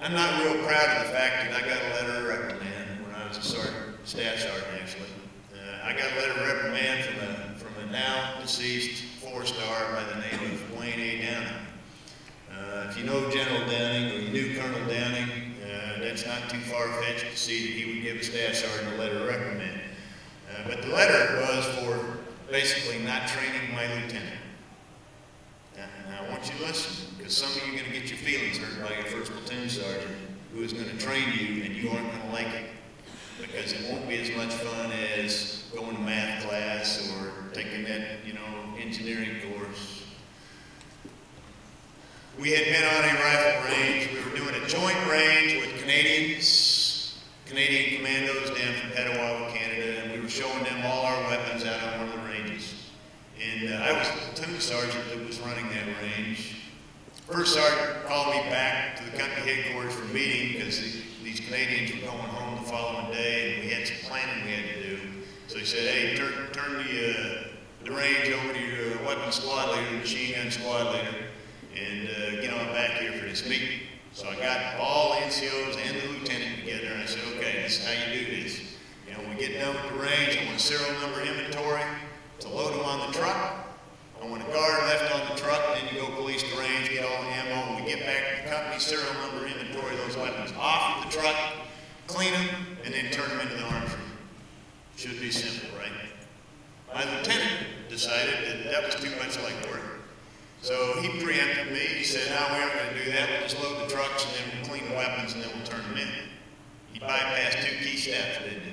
I'm not real proud of the fact that I got a letter of reprimand when I was a staff sergeant, actually. I got a letter of reprimand from a now deceased 4-star by the name of Wayne A. Downing. If you know General Downing or you knew Colonel Downing, that's not too far-fetched to see that he would give a staff sergeant a letter of reprimand. But the letter was for basically not training my lieutenant. Now I want you to listen, because some of you are going to get your feelings hurt by your first platoon sergeant who is going to train you and you aren't going to like it. Because it won't be as much fun as going to math class or taking that, engineering course. We had been on a rifle range. We were doing a joint range with Canadian commandos down from Petawawa, Canada, and we were showing them all our weapons out on one of the ranges. And I was the platoon sergeant that was running that range. First sergeant called me back to the company headquarters for a meeting because these Canadians were going home the following day and we had some planning we had to do. So he said, hey, turn the range over to your weapons squad leader, the machine gun squad leader, and get on back here for this meeting. So I got all the NCOs and the lieutenant together and I said, okay, this is how you do this. When we get done with the range, I want a serial number inventory to load them on the truck. I want a guard left on the truck, and then you go police the range, get all the ammo, and we get back to the company serial number inventory of those weapons off of the truck, clean them, and then turn them into the arms room. Should be simple, right? My lieutenant decided that that was too much like work. So he preempted me. He said, no, we aren't going to do that. We'll just load the trucks, and then we'll clean the weapons, and then we'll turn them in. He bypassed 2 key steps, didn't he?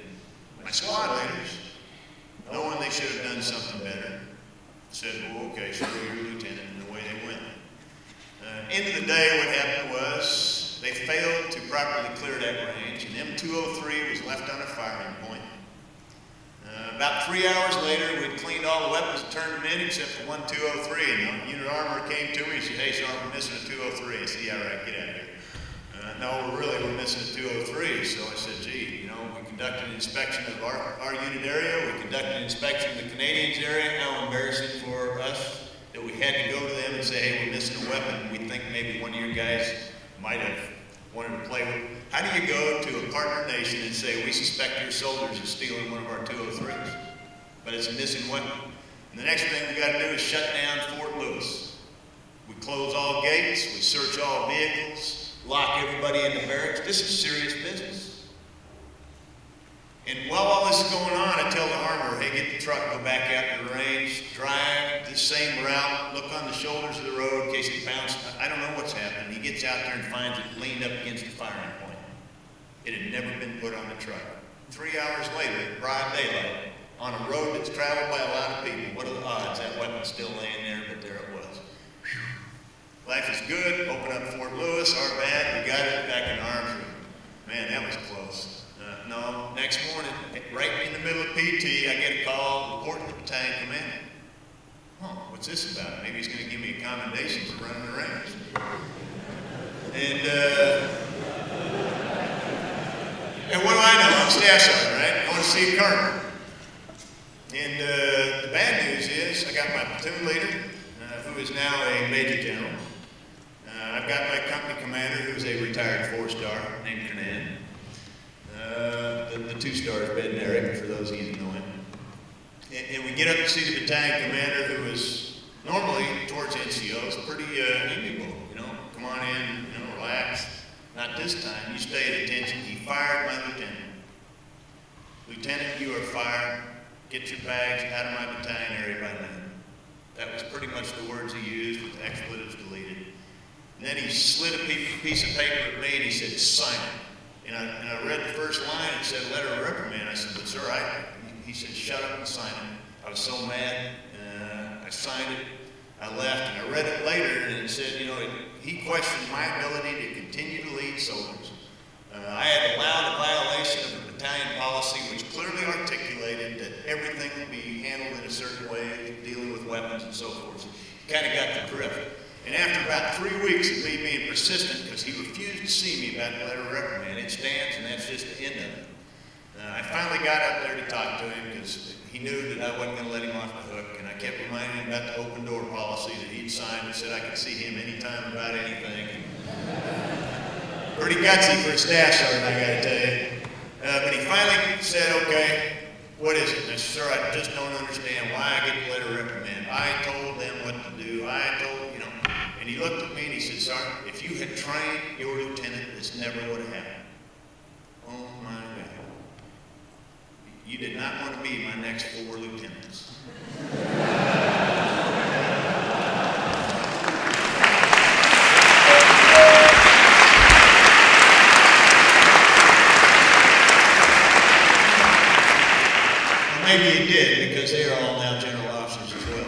My squad leaders, knowing they should have done something better, said, well, okay, so you're your lieutenant, and away they went. End of the day, what happened was they failed to properly clear that range, and M203 was left on a firing point. About 3 hours later, we'd cleaned all the weapons and turned them in except for one 203. And the unit armorer came to me and said, hey, Sergeant, we're missing a 203. I said, yeah, right, get out of here. No, we're missing a 203. So I said, gee, we conducted an inspection of our unit area. We conducted an inspection of the Canadians area. How embarrassing for us that we had to go to them and say, hey, we're missing a weapon. We think maybe one of your guys might have wanted to play with. How do you go to a partner nation and say, we suspect your soldiers are stealing one of our 203s, but it's a missing weapon? And the next thing we got to do is shut down Fort Lewis. We close all gates, we search all vehicles, lock everybody in the barracks. This is serious business. And while all this is going on, I tell the armorer, hey, get the truck, go back out to the range, drive the same route, look on the shoulders of the road in case it bounced. I don't know what's happened. He gets out there and finds it leaned up against the firing point. It had never been put on the truck. 3 hours later, broad daylight, on a road that's traveled by a lot of people. What are the odds? That weapon's still laying there, but there it was. Whew. Life is good. Open up Fort Lewis, our bad. We got it back in arms room. Man, that was close. No, next morning, right in the middle of PT, I get a call reporting the battalion commander. Huh, what's this about? Maybe he's going to give me a commendation for running the range. And what do I know? I'm staff sergeant, right? Going to see a colonel. And the bad news is I got my platoon leader, who is now a major general. I've got my company commander, who's a retired 4-star named Kernan. The 2-star is Ben Derrick, for those of you that know him. And we get up to see the battalion commander, who is normally towards NCOs pretty amiable. Come on in, relax. Not this time. You stay at attention. He fired my lieutenant. Lieutenant, you are fired. Get your bags out of my battalion area by noon. That was pretty much the words he used with expletives deleted. And then he slid a piece of paper at me and he said, sign it. And I read the first line, it said letter of reprimand. I said, but sir, he said, shut up and sign it. I was so mad, I signed it, I left, and I read it later, and it said, he questioned my ability to continue to lead soldiers. I had allowed a violation of the battalion policy, which clearly articulated that everything would be handled in a certain way, dealing with weapons and so forth. He kind of got the drift. And after about 3 weeks of me being persistent, because he refused to see me about the letter of reprimand, it stands, and that's just the end of it. I finally got up there to talk to him because he knew that I wasn't going to let him off the hook, and I kept reminding him about the open door policy that he'd signed and said I could see him anytime about anything. Pretty gutsy for a staff sergeant, I gotta tell you. But he finally said, okay, what is it? And I said, sir, I just don't understand why I get the letter of reprimand. I told them what to do. I told, you know. And he looked at me and he said, Sergeant, if you had trained your lieutenant, this never would have happened. Oh my God. You did not want to be my next 4 lieutenants. Maybe you did, because they are all now general officers as well.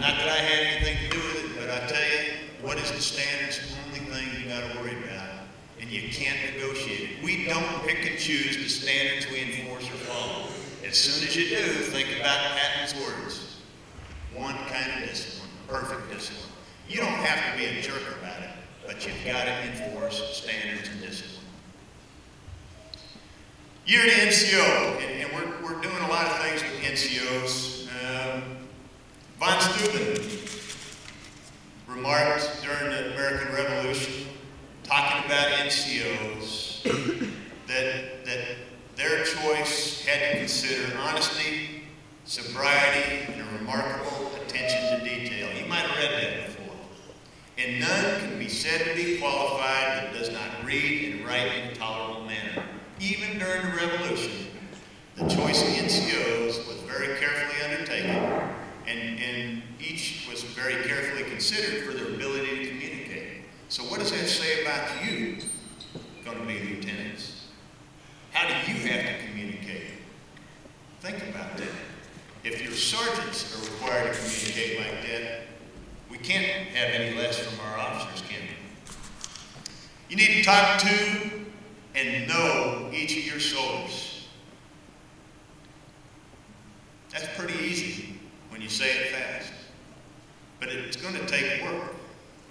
Not that I had anything to do with it, but I tell you, what is the standards? The only thing you got to worry about, and you can't negotiate it. We don't pick and choose the standards we enforce or follow. As soon as you do, think about Patton's words. One kind of discipline, perfect discipline. You don't have to be a jerk about it, but you've got to enforce standards and discipline. You're an NCO, and we're doing a lot of things with NCOs. Von Steuben remarked during the American Revolution, talking about NCOs, that their choice had to consider honesty, sobriety, and a remarkable attention to detail. You might have read that before. And none can be said to be qualified that does not read and write in a tolerable manner. Even during the Revolution, the choice of NCOs was very carefully undertaken, and each was very carefully considered for their ability to communicate. So what does that say about you, going to be lieutenants? How do you have to communicate? Think about that. If your sergeants are required to communicate like that, we can't have any less from our officers, can we? You need to talk to and know each of your soldiers. That's pretty easy when you say it fast. But it's going to take work.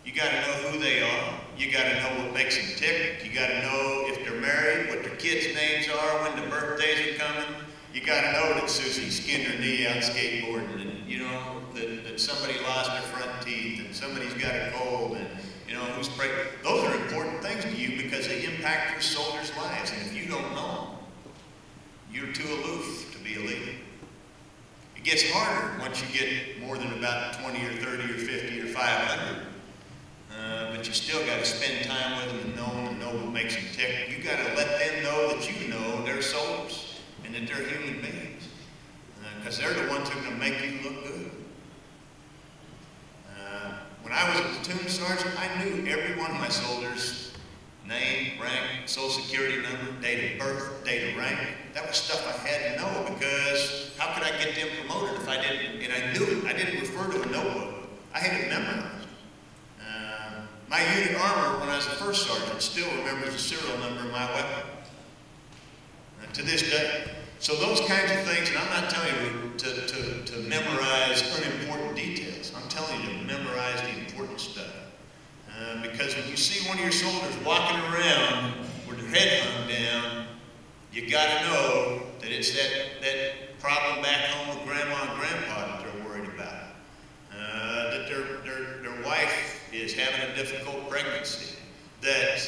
You got to know who they are. You got to know what makes them tick. You got to know if they're married, what their kids' names are, when the birthdays are coming. You got to know that Susie skinned her knee out skateboarding, and you know that somebody lost their front teeth, and somebody's got a cold, and you know who's pregnant. Those are important things to you because they impact your soldiers' lives, and if you don't know them, you're too aloof to be a leader. It gets harder once you get more than about 20 or 30 or 50 or 500. But you still got to spend time with them and know what makes them tick. You got to let them know that you know they're soldiers and that they're human beings, because they're the ones who are going to make you look good. When I was a platoon sergeant, I knew every one of my soldiers' name, rank, social security number, date of birth, date of rank. That was stuff I had to know, because how could I get them promoted if I didn't? And I knew it. I didn't refer to a notebook. I had it memorized. My unit armor, when I was a first sergeant, still remembers the serial number of my weapon to this day. So those kinds of things, and I'm not telling you to memorize unimportant details. I'm telling you to memorize the important stuff. Because when you see one of your soldiers walking around with their head hung down, you got to know that it's that problem back home with grandma and grandpa that they're worried about. That their wife is having a difficult pregnancy, that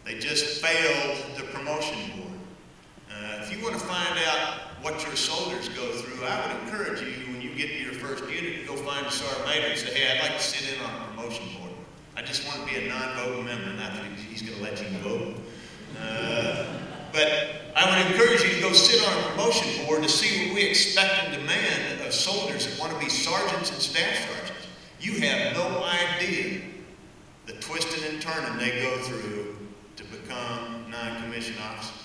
they just failed the promotion board. If you want to find out what your soldiers go through, I would encourage you, when you get to your first unit, to go find a sergeant major and say, hey, I'd like to sit in on a promotion board. I just want to be a non-voting member, not that he's going to let you vote. But I would encourage you to go sit on a promotion board to see what we expect and demand of soldiers that want to be sergeants and staff sergeants. You have no idea the twisting and turning they go through to become non-commissioned officers.